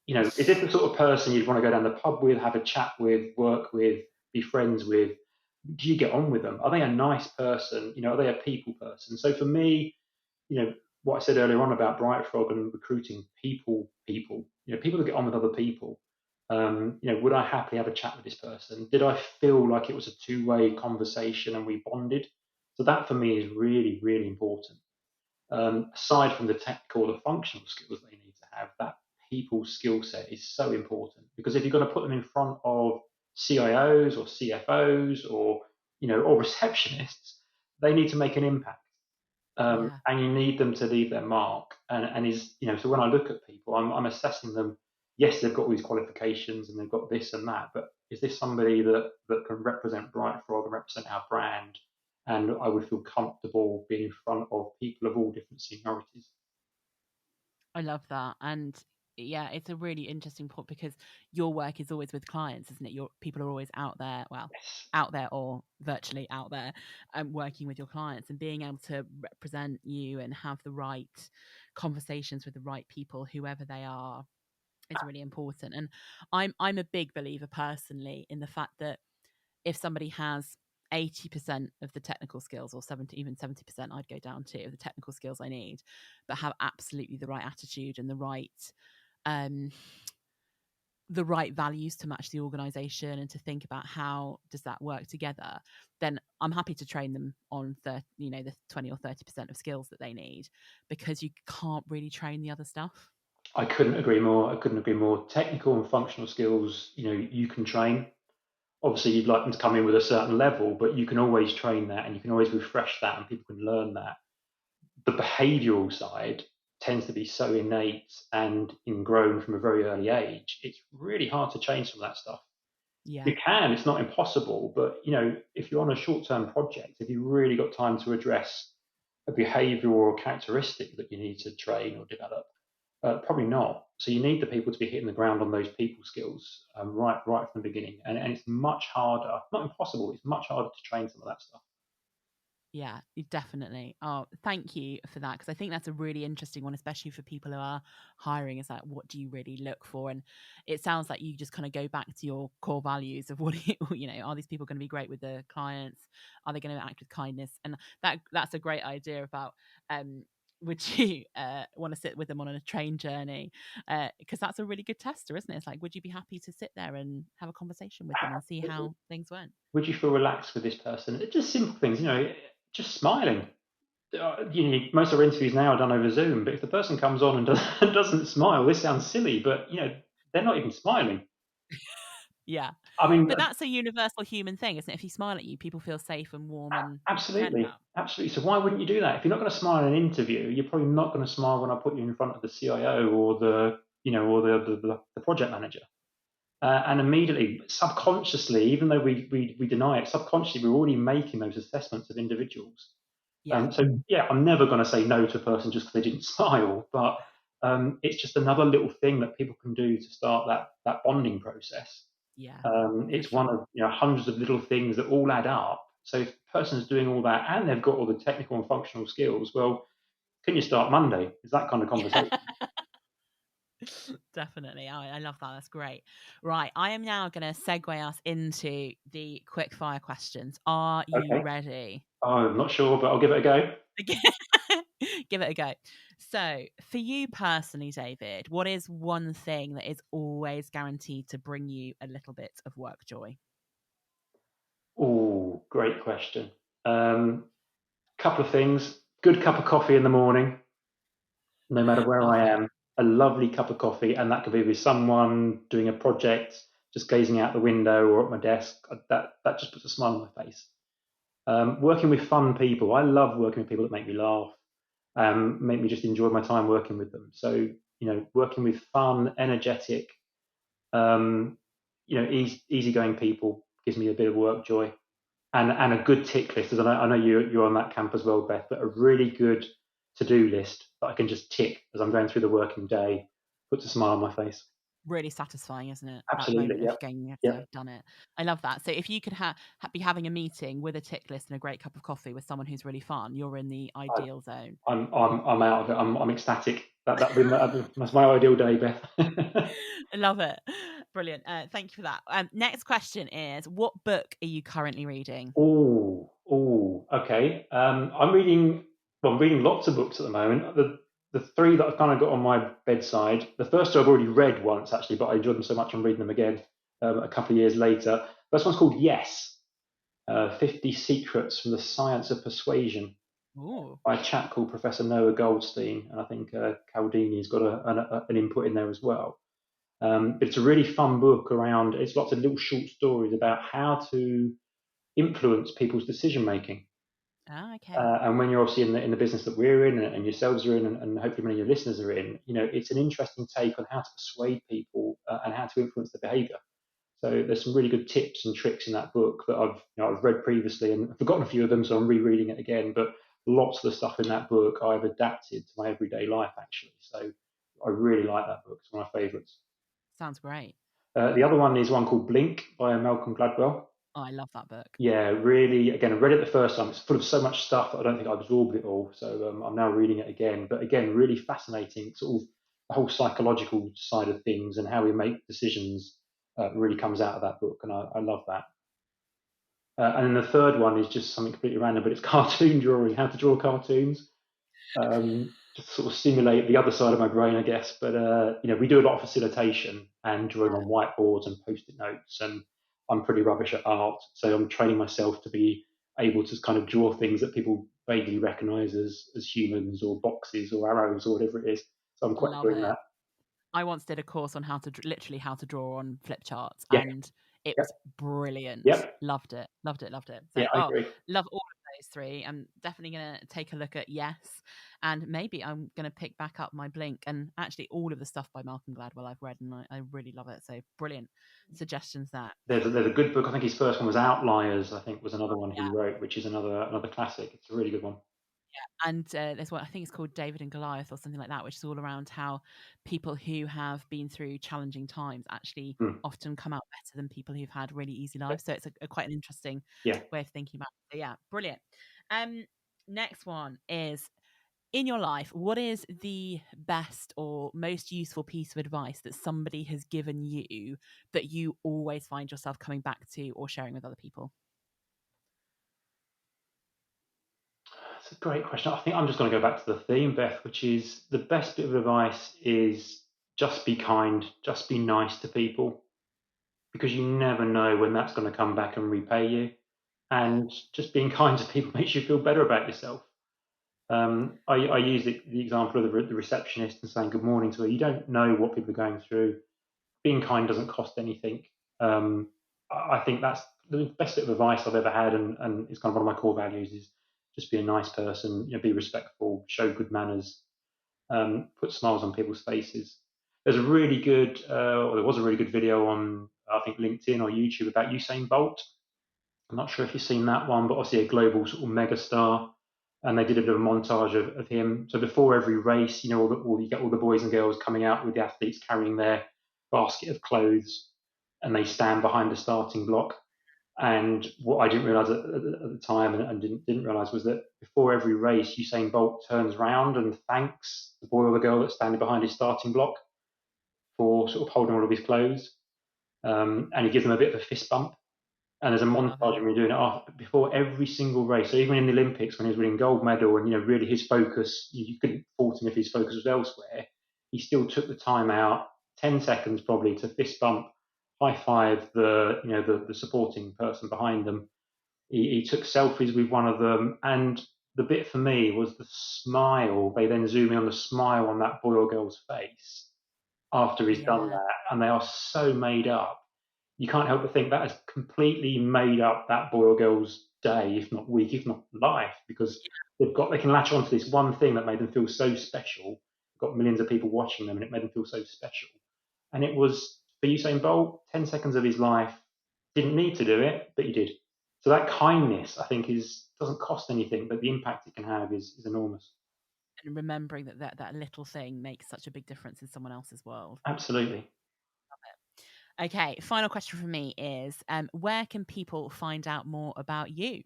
Is this the sort of person you'd want to go down the pub with, have a chat with, work with, be friends with? Do you get on with them? Are they a nice person? Are they a people person? So for me, what I said earlier on about Bright Frog and recruiting people that get on with other people. Would I happily have a chat with this person? Did I feel like it was a two-way conversation and we bonded? So that for me is really, really important. Aside from the technical or the functional skills they need to have, that people skill set is so important because if you're going to put them in front of CIOs or CFOs or receptionists, they need to make an impact. Yeah. And you need them to leave their mark. So when I look at people, I'm assessing them. Yes, they've got all these qualifications and they've got this and that, but is this somebody that can represent Bright Frog and represent our brand? And I would feel comfortable being in front of people of all different seniorities. I love that. And yeah, it's a really interesting point, because your work is always with clients, isn't it? Your people are always out there, well, Yes, out there or virtually out there, working with your clients, and being able to represent you and have the right conversations with the right people, whoever they are, is really important. And I'm a big believer personally in the fact that if somebody has 80% of the technical skills, or 70, even 70%, I'd go down to, of the technical skills I need, but have absolutely the right attitude and um the right values to match the organization, and to think about how does that work together, then I'm happy to train them on the 20 or 30% of skills that they need, because you can't really train the other stuff. I couldn't agree more. I couldn't agree more. Technical and functional skills, you can train. Obviously, you'd like them to come in with a certain level, but you can always train that and you can always refresh that and people can learn that. The behavioral side tends to be so innate and ingrown from a very early age. It's really hard to change some of that stuff. Yeah. You can, it's not impossible, but if you're on a short-term project, if you've really got time to address a behaviour or characteristic that you need to train or develop, probably not. So you need the people to be hitting the ground on those people skills right from the beginning, and it's much harder, not impossible. It's much harder to train some of that stuff. Yeah, definitely. Oh, thank you for that, because I think that's a really interesting one, especially for people who are hiring. Is like, what do you really look for? And it sounds like you just kind of go back to your core values of what are these people going to be great with the clients? Are they going to act with kindness? And that's a great idea about would you want to sit with them on a train journey? Because that's a really good tester, isn't it? It's like, would you be happy to sit there and have a conversation with them and see how things went? Would you feel relaxed with this person? It's just simple things, just smiling. Most of our interviews now are done over Zoom, but if the person comes on and doesn't smile, this sounds silly, but they're not even smiling. Yeah. I mean, But that's a universal human thing, isn't it? If you smile at you, people feel safe and warm and cared absolutely, about. absolutely. So why wouldn't you do that? If you're not going to smile in an interview, you're probably not going to smile when I put you in front of the CIO or the project manager. And immediately, subconsciously, even though we deny it, subconsciously we're already making those assessments of individuals. Yeah. So yeah, I'm never going to say no to a person just because they didn't smile, but it's just another little thing that people can do to start that bonding process. Yeah. For It's one sure. of hundreds of little things that all add up. So if the person's doing all that and they've got all the technical and functional skills, well, can you start Monday? Is that kind of Yeah. conversation? Definitely. I love that. That's great. Right. I am now going to segue us into the quick fire questions. Are you Okay. ready? Oh, I'm not sure, but I'll give it a go. Give it a go. So, for you personally, David, what is one thing that is always guaranteed to bring you a little bit of work joy? Oh, great question. Couple of things. Good cup of coffee in the morning, no matter where I Coffee. am. A lovely cup of coffee, and that could be with someone doing a project, just gazing out the window or at my desk. That just puts a smile on my face. Working with fun people. I love working with people that make me laugh, make me just enjoy my time working with them. So, working with fun, energetic, easygoing people gives me a bit of work joy. And a good tick list. As I know you're on that camp as well, Beth, but a really good to-do list that I can just tick as I'm going through the working day puts a smile on my face. Really satisfying, isn't it? That Absolutely. moment of Yep. going to Yep. have done it. I love that. So, if you could be having a meeting with a tick list and a great cup of coffee with someone who's really fun, you're in the I, ideal zone. I'm out of it. I'm ecstatic. That's my ideal day, Beth. I love it. Brilliant. Thank you for that. Next question is, what book are you currently reading? Okay. I'm reading lots of books at the moment. The three that I've kind of got on my bedside. The first two I've already read once actually, but I enjoyed them so much I'm reading them again a couple of years later. First one's called Yes, 50 Secrets from the Science of Persuasion Ooh, by a chap called Professor Noah Goldstein, and I think Caldini's got an input in there as well. But it's a really fun book around. It's lots of little short stories about how to influence people's decision making. okay. And when you're obviously in the business that we're in, and yourselves are in, and hopefully many of your listeners are in, it's an interesting take on how to persuade people and how to influence their behaviour. So there's some really good tips and tricks in that book that I've read previously and forgotten a few of them, so I'm rereading it again. But lots of the stuff in that book I've adapted to my everyday life actually. So I really like that book. It's one of my favourites. Sounds great. The other one is one called Blink by Malcolm Gladwell. Oh, I love that book. Yeah, really. Again, I read it the first time. It's full of so much stuff that I don't think I absorbed it all. So I'm now reading it again. But again, really fascinating. Sort of the whole psychological side of things and how we make decisions really comes out of that book, and I love that. And then the third one is just something completely random, but it's cartoon drawing. How to draw cartoons. Just sort of stimulate the other side of my brain, I guess. But we do a lot of facilitation and drawing on whiteboards and post-it notes, and I'm pretty rubbish at art, so I'm training myself to be able to kind of draw things that people vaguely recognise as humans or boxes or arrows or whatever it is. So I'm quite Love enjoying it. that. I once did a course on how to literally how to draw on flip charts, Yeah, and it yeah, was brilliant. yep, Loved it, loved it, loved it. yeah, So, I agree. love all of those three. I'm definitely gonna take a look at Yes, and maybe I'm gonna pick back up my Blink and actually all of the stuff by Malcolm Gladwell I've read, and I really love it. So brilliant suggestions there. There's a good book. I think his first one was Outliers. I think was another one he Yeah. wrote, which is another classic. It's a really good one. And there's one I think it's called David and Goliath or something like that, which is all around how people who have been through challenging times actually Mm, often come out better than people who've had really easy lives. So it's a quite an interesting yeah. way of thinking about it. So yeah, brilliant. Um, Next one is, in your life, what is the best or most useful piece of advice that somebody has given you that you always find yourself coming back to or sharing with other people? That's a great question. I think I'm just going to go back to the theme, Beth, which is the best bit of advice is just be kind, just be nice to people, because you never know when that's going to come back and repay you. And just being kind to people makes you feel better about yourself. I use the example of the receptionist and saying good morning to her. You don't know what people are going through. Being kind doesn't cost anything. I think that's the best bit of advice I've ever had, and it's kind of one of my core values is just be a nice person, be respectful, show good manners, put smiles on people's faces. There's a really good, or there was a really good video on, I think, LinkedIn or YouTube about Usain Bolt. I'm not sure if you've seen that one, but obviously a global sort of mega star. And they did a bit of a montage of him. So before every race, you get all the boys and girls coming out with the athletes carrying their basket of clothes, and they stand behind the starting block. And what I didn't realise at the time, and didn't realise, was that before every race, Usain Bolt turns round and thanks the boy or the girl that's standing behind his starting block for sort of holding all of his clothes, and he gives them a bit of a fist bump. And there's a montage when we're doing it before every single race. So even in the Olympics, when he was winning gold medal, and really his focus, you couldn't fault him if his focus was elsewhere. He still took the time out, 10 seconds probably, to fist bump, high five the supporting person behind them. He took selfies with one of them, and the bit for me was the smile. They then zoom in on the smile on that boy or girl's face after he's done that, and they are so made up. You can't help but think that has completely made up that boy or girl's day, if not week, if not life, because they can latch onto this one thing that made them feel so special. Got millions of people watching them, and it made them feel so special. And it was, for Usain Bolt, 10 seconds of his life. Didn't need to do it, but he did. So that kindness, I think, doesn't cost anything, but the impact it can have is enormous. And remembering that little thing makes such a big difference in someone else's world. Absolutely. Okay, final question from me is, where can people find out more about you?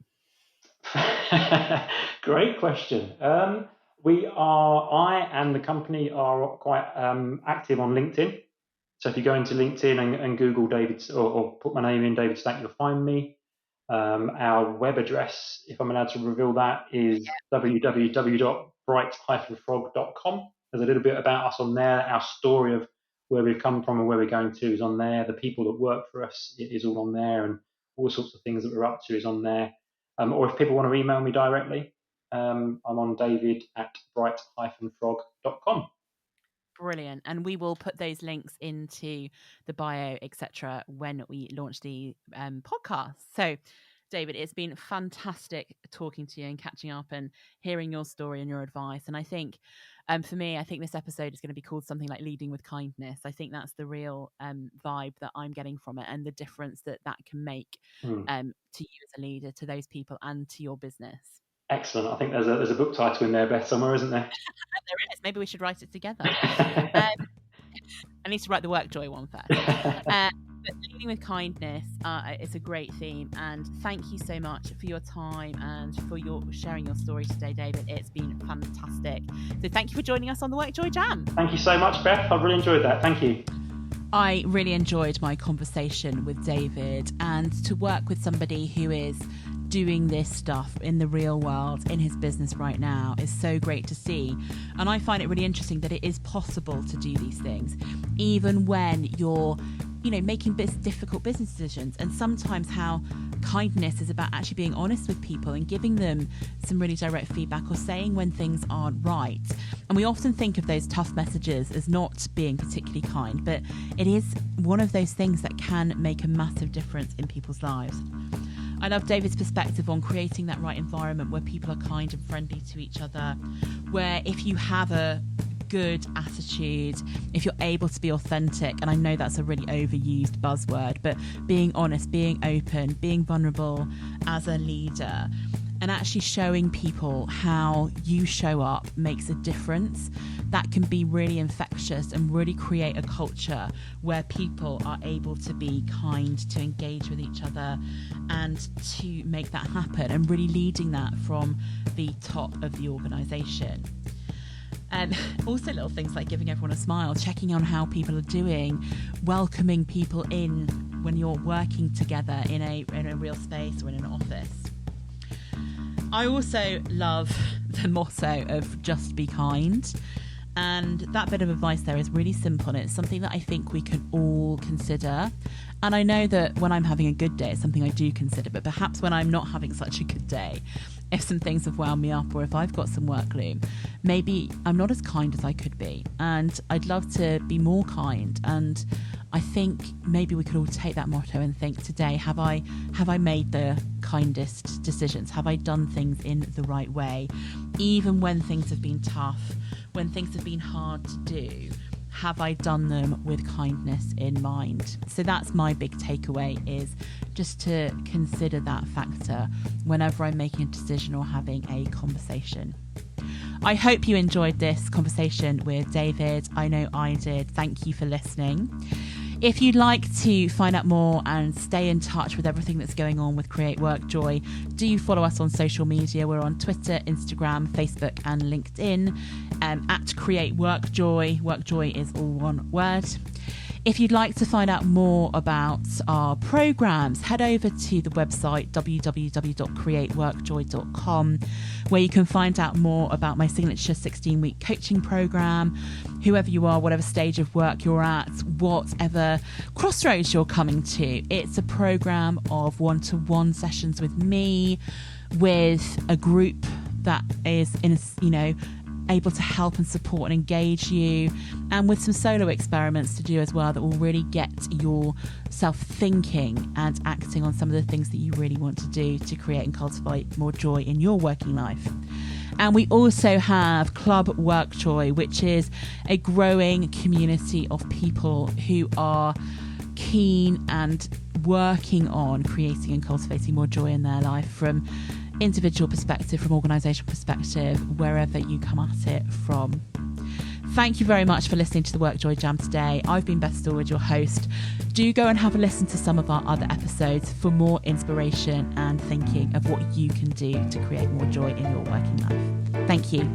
Great question. I and the company are quite active on LinkedIn. So if you go into LinkedIn and Google David, or put my name in, David Stack, you'll find me. Our web address, if I'm allowed to reveal that, is www.bright-frog.com. There's a little bit about us on there. Our story of where we've come from and where we're going to is on there. The people that work for us is all on there, and all sorts of things that we're up to is on there. Or if people want to email me directly, I'm on david@bright-frog.com. Brilliant. And we will put those links into the bio, etc., when we launch the podcast. So, David, it's been fantastic talking to you and catching up and hearing your story and your advice. And I think for me, I think this episode is going to be called something like Leading with Kindness. I think that's the real vibe that I'm getting from it, and the difference that can make to you as a leader, to those people, and to your business. Excellent. I think there's a book title in there, Beth, somewhere, isn't there? There is. Maybe we should write it together. I need to write the WorkJoy one first. But Leading with Kindness, it's a great theme. And thank you so much for your time and for sharing your story today, David. It's been fantastic. So thank you for joining us on the WorkJoy Jam. Thank you so much, Beth. I've really enjoyed that. Thank you. I really enjoyed my conversation with David, and to work with somebody who is doing this stuff in the real world, in his business right now, is so great to see. And I find it really interesting that it is possible to do these things, even when you're, making difficult business decisions. And sometimes how kindness is about actually being honest with people and giving them some really direct feedback, or saying when things aren't right. And we often think of those tough messages as not being particularly kind, but it is one of those things that can make a massive difference in people's lives. I love David's perspective on creating that right environment where people are kind and friendly to each other, where if you have a good attitude, if you're able to be authentic, and I know that's a really overused buzzword, but being honest, being open, being vulnerable as a leader, and actually showing people how you show up makes a difference, that can be really infectious and really create a culture where people are able to be kind, to engage with each other, and to make that happen, and really leading that from the top of the organisation. And also little things like giving everyone a smile, checking on how people are doing, welcoming people in when you're working together in a real space or in an office. I also love the motto of just be kind. And that bit of advice there is really simple, and it's something that I think we can all consider. And I know that when I'm having a good day, it's something I do consider, but perhaps when I'm not having such a good day, if some things have wound me up, or if I've got some work gloom, maybe I'm not as kind as I could be. And I'd love to be more kind. And I think maybe we could all take that motto and think today, have I made the kindest decisions? Have I done things in the right way? Even when things have been tough, when things have been hard to do, have I done them with kindness in mind? So that's my big takeaway, is just to consider that factor whenever I'm making a decision or having a conversation. I hope you enjoyed this conversation with David. I know I did. Thank you for listening. If you'd like to find out more and stay in touch with everything that's going on with Create WorkJoy, do follow us on social media. We're on Twitter, Instagram, Facebook and LinkedIn at Create WorkJoy. WorkJoy is all one word. If you'd like to find out more about our programs, head over to the website www.createworkjoy.com, where you can find out more about my signature 16-week coaching program. Whoever you are, whatever stage of work you're at, whatever crossroads you're coming to, it's a program of one-to-one sessions with me, with a group that is able to help and support and engage you, and with some solo experiments to do as well that will really get yourself thinking and acting on some of the things that you really want to do to create and cultivate more joy in your working life. And we also have Club WorkJoy, which is a growing community of people who are keen and working on creating and cultivating more joy in their life, from individual perspective, from organisational perspective, wherever you come at it from. Thank you very much for listening to the WorkJoy Jam today. I've been Beth Stallwood, your host. Do go and have a listen to some of our other episodes for more inspiration and thinking of what you can do to create more joy in your working life. Thank you.